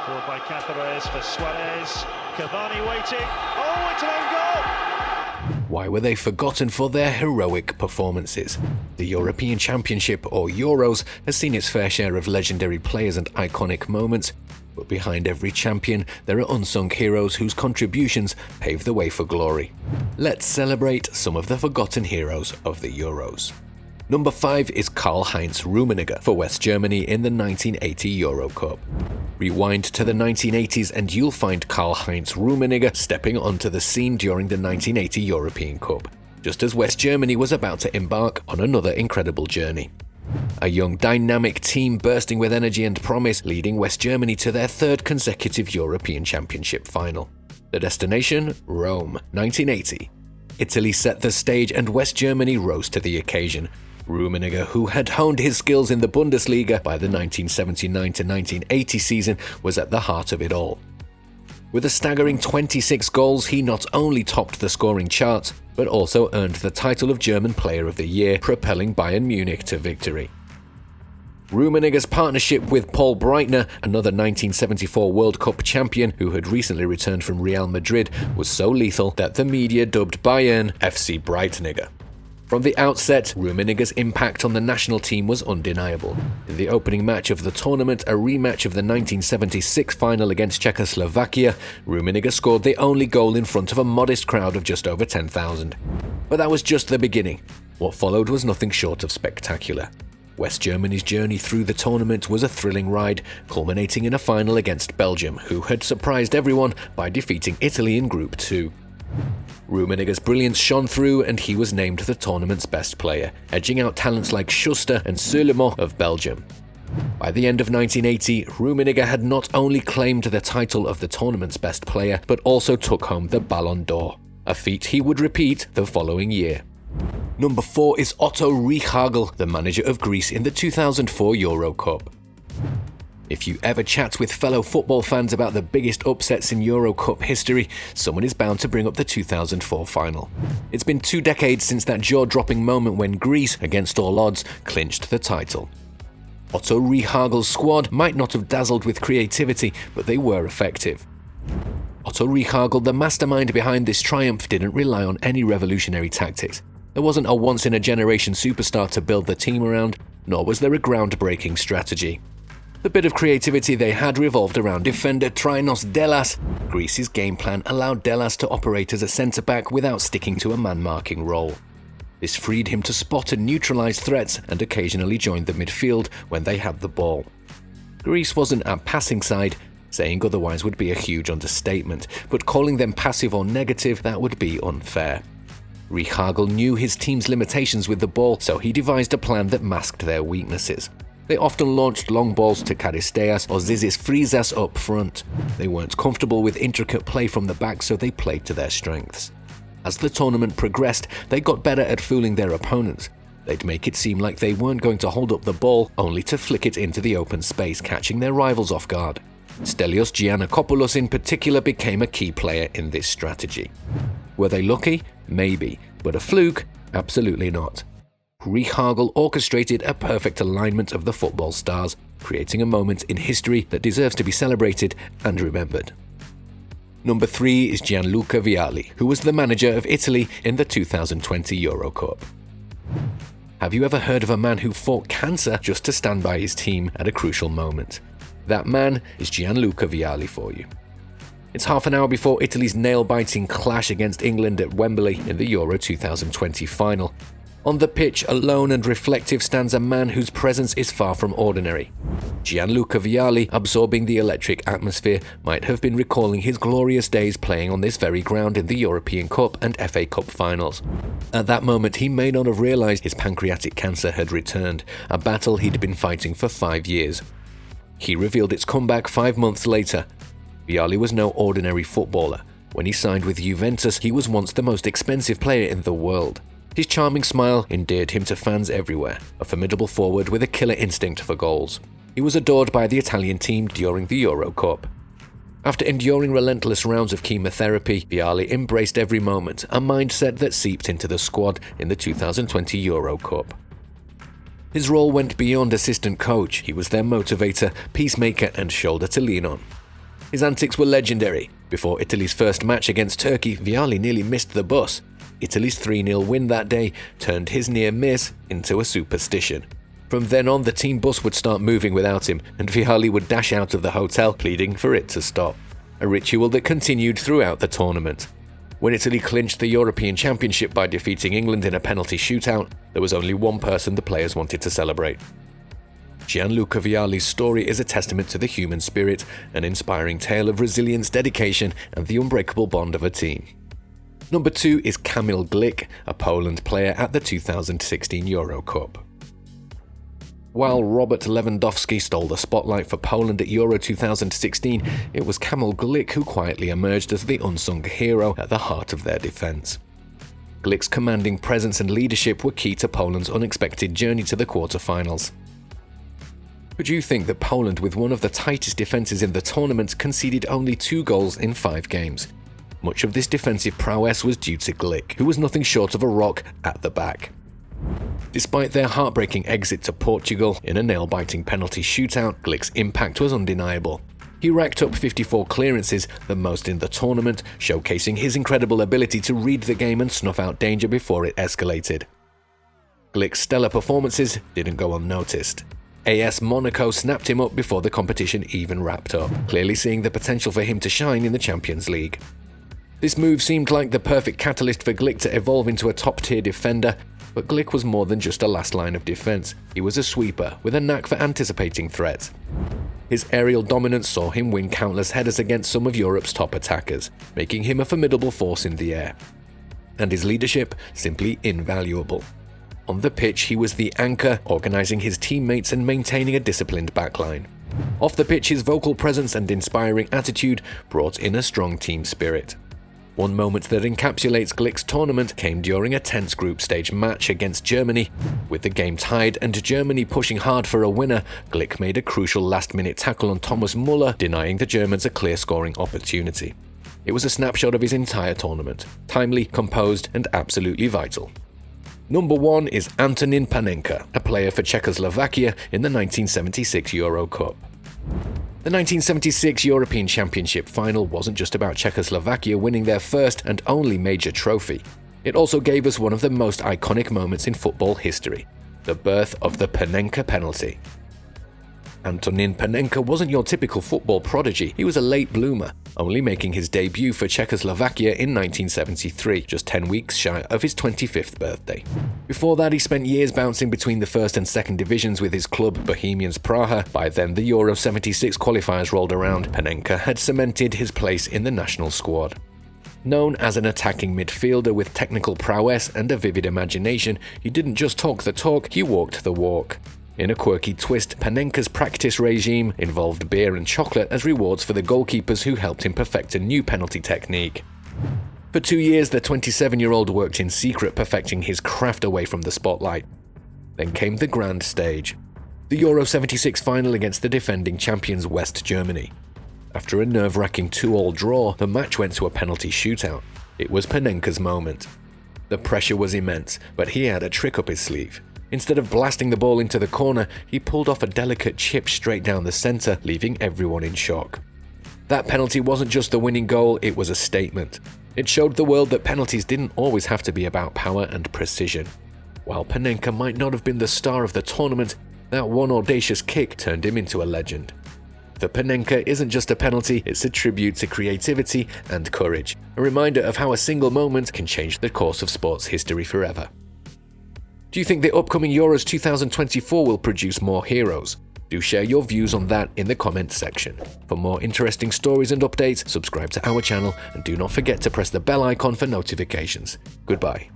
Forward by Cáceres for Suarez. Cavani waiting. Oh, it's an own goal! Why were they forgotten for their heroic performances? The European Championship, or Euros, has seen its fair share of legendary players and iconic moments, but behind every champion, there are unsung heroes whose contributions pave the way for glory. Let's celebrate some of the forgotten heroes of the Euros. Number 5 is Karl-Heinz Rummenigge for West Germany in the 1980 Euro Cup. Rewind to the 1980s and you'll find Karl-Heinz Rummenigge stepping onto the scene during the 1980 European Cup, just as West Germany was about to embark on another incredible journey. A young, dynamic team bursting with energy and promise, leading West Germany to their third consecutive European Championship final. The destination? Rome, 1980. Italy set the stage and West Germany rose to the occasion. Rummenigge, who had honed his skills in the Bundesliga by the 1979-1980 season, was at the heart of it all. With a staggering 26 goals, he not only topped the scoring charts, but also earned the title of German Player of the Year, propelling Bayern Munich to victory. Rummenigge's partnership with Paul Breitner, another 1974 World Cup champion who had recently returned from Real Madrid, was so lethal that the media dubbed Bayern FC Breitnigge. From the outset, Rummenigge's impact on the national team was undeniable. In the opening match of the tournament, a rematch of the 1976 final against Czechoslovakia, Rummenigge scored the only goal in front of a modest crowd of just over 10,000. But that was just the beginning. What followed was nothing short of spectacular. West Germany's journey through the tournament was a thrilling ride, culminating in a final against Belgium, who had surprised everyone by defeating Italy in Group 2. Rummenigge's brilliance shone through and he was named the tournament's best player, edging out talents like Schuster and Suleiman of Belgium. By the end of 1980, Rummenigge had not only claimed the title of the tournament's best player, but also took home the Ballon d'Or, a feat he would repeat the following year. Number 4 is Otto Reagle, the manager of Greece in the 2004 Euro Cup. If you ever chat with fellow football fans about the biggest upsets in Euro Cup history, someone is bound to bring up the 2004 final. It's been 2 decades since that jaw-dropping moment when Greece, against all odds, clinched the title. Otto Reagle's squad might not have dazzled with creativity, but they were effective. Otto Reagle, the mastermind behind this triumph, didn't rely on any revolutionary tactics. There wasn't a once-in-a-generation superstar to build the team around, nor was there a groundbreaking strategy. The bit of creativity they had revolved around defender Trinos Delas. Greece's game plan allowed Delas to operate as a centre-back without sticking to a man-marking role. This freed him to spot and neutralise threats and occasionally joined the midfield when they had the ball. Greece wasn't a passing side, saying otherwise would be a huge understatement, but calling them passive or negative, that would be unfair. Reagle knew his team's limitations with the ball, so he devised a plan that masked their weaknesses. They often launched long balls to Charisteas or Zizis Frizas up front. They weren't comfortable with intricate play from the back, so they played to their strengths. As the tournament progressed, they got better at fooling their opponents. They'd make it seem like they weren't going to hold up the ball, only to flick it into the open space, catching their rivals off guard. Stelios Giannakopoulos in particular became a key player in this strategy. Were they lucky? Maybe. But a fluke? Absolutely not. Reagle orchestrated a perfect alignment of the football stars, creating a moment in history that deserves to be celebrated and remembered. Number 3 is Gianluca Vialli, who was the manager of Italy in the 2020 Euro Cup. Have you ever heard of a man who fought cancer just to stand by his team at a crucial moment? That man is Gianluca Vialli for you. It's half an hour before Italy's nail-biting clash against England at Wembley in the Euro 2020 final. On the pitch, alone and reflective, stands a man whose presence is far from ordinary. Gianluca Vialli, absorbing the electric atmosphere, might have been recalling his glorious days playing on this very ground in the European Cup and FA Cup finals. At that moment, he may not have realised his pancreatic cancer had returned, a battle he'd been fighting for 5 years. He revealed its comeback 5 months later. Vialli was no ordinary footballer. When he signed with Juventus, he was once the most expensive player in the world. His charming smile endeared him to fans everywhere, a formidable forward with a killer instinct for goals. He was adored by the Italian team during the Euro Cup. After enduring relentless rounds of chemotherapy, Vialli embraced every moment, a mindset that seeped into the squad in the 2020 Euro Cup. His role went beyond assistant coach. He was their motivator, peacemaker, and shoulder to lean on. His antics were legendary. Before Italy's first match against Turkey, Vialli nearly missed the bus. Italy's 3-0 win that day turned his near miss into a superstition. From then on, the team bus would start moving without him, and Vialli would dash out of the hotel, pleading for it to stop. A ritual that continued throughout the tournament. When Italy clinched the European Championship by defeating England in a penalty shootout, there was only one person the players wanted to celebrate. Gianluca Vialli's story is a testament to the human spirit, an inspiring tale of resilience, dedication, and the unbreakable bond of a team. Number 2 is Kamil Glik, a Poland player at the 2016 Euro Cup. While Robert Lewandowski stole the spotlight for Poland at Euro 2016, it was Kamil Glik who quietly emerged as the unsung hero at the heart of their defense. Glik's commanding presence and leadership were key to Poland's unexpected journey to the quarter-finals. Could you think that Poland, with one of the tightest defenses in the tournament, conceded only 2 goals in 5 games? Much of this defensive prowess was due to Glik, who was nothing short of a rock at the back. Despite their heartbreaking exit to Portugal in a nail-biting penalty shootout, Glik's impact was undeniable. He racked up 54 clearances, the most in the tournament, showcasing his incredible ability to read the game and snuff out danger before it escalated. Glik's stellar performances didn't go unnoticed. AS Monaco snapped him up before the competition even wrapped up, clearly seeing the potential for him to shine in the Champions League. This move seemed like the perfect catalyst for Glik to evolve into a top-tier defender, but Glik was more than just a last line of defense. He was a sweeper with a knack for anticipating threats. His aerial dominance saw him win countless headers against some of Europe's top attackers, making him a formidable force in the air. And his leadership simply invaluable. On the pitch, he was the anchor, organizing his teammates and maintaining a disciplined backline. Off the pitch, his vocal presence and inspiring attitude brought in a strong team spirit. One moment that encapsulates Glik's tournament came during a tense group stage match against Germany. With the game tied and Germany pushing hard for a winner, Glik made a crucial last-minute tackle on Thomas Müller, denying the Germans a clear scoring opportunity. It was a snapshot of his entire tournament, timely, composed, and absolutely vital. Number 1 is Antonin Panenka, a player for Czechoslovakia in the 1976 Euro Cup. The 1976 European Championship final wasn't just about Czechoslovakia winning their first and only major trophy. It also gave us one of the most iconic moments in football history, the birth of the Panenka penalty. Antonin Panenka wasn't your typical football prodigy, he was a late bloomer, only making his debut for Czechoslovakia in 1973, just 10 weeks shy of his 25th birthday. Before that, he spent years bouncing between the first and second divisions with his club Bohemians Praha. By then, the Euro 76 qualifiers rolled around. Panenka had cemented his place in the national squad. Known as an attacking midfielder with technical prowess and a vivid imagination, he didn't just talk the talk, he walked the walk. In a quirky twist, Panenka's practice regime involved beer and chocolate as rewards for the goalkeepers who helped him perfect a new penalty technique. For 2 years, the 27-year-old worked in secret, perfecting his craft away from the spotlight. Then came the grand stage, the Euro 76 final against the defending champions West Germany. After a nerve-wracking 2-2 draw, the match went to a penalty shootout. It was Panenka's moment. The pressure was immense, but he had a trick up his sleeve. Instead of blasting the ball into the corner, he pulled off a delicate chip straight down the center, leaving everyone in shock. That penalty wasn't just the winning goal, it was a statement. It showed the world that penalties didn't always have to be about power and precision. While Panenka might not have been the star of the tournament, that one audacious kick turned him into a legend. The Panenka isn't just a penalty, it's a tribute to creativity and courage, a reminder of how a single moment can change the course of sports history forever. Do you think the upcoming Euros 2024 will produce more heroes? Do share your views on that in the comments section. For more interesting stories and updates, subscribe to our channel and do not forget to press the bell icon for notifications. Goodbye.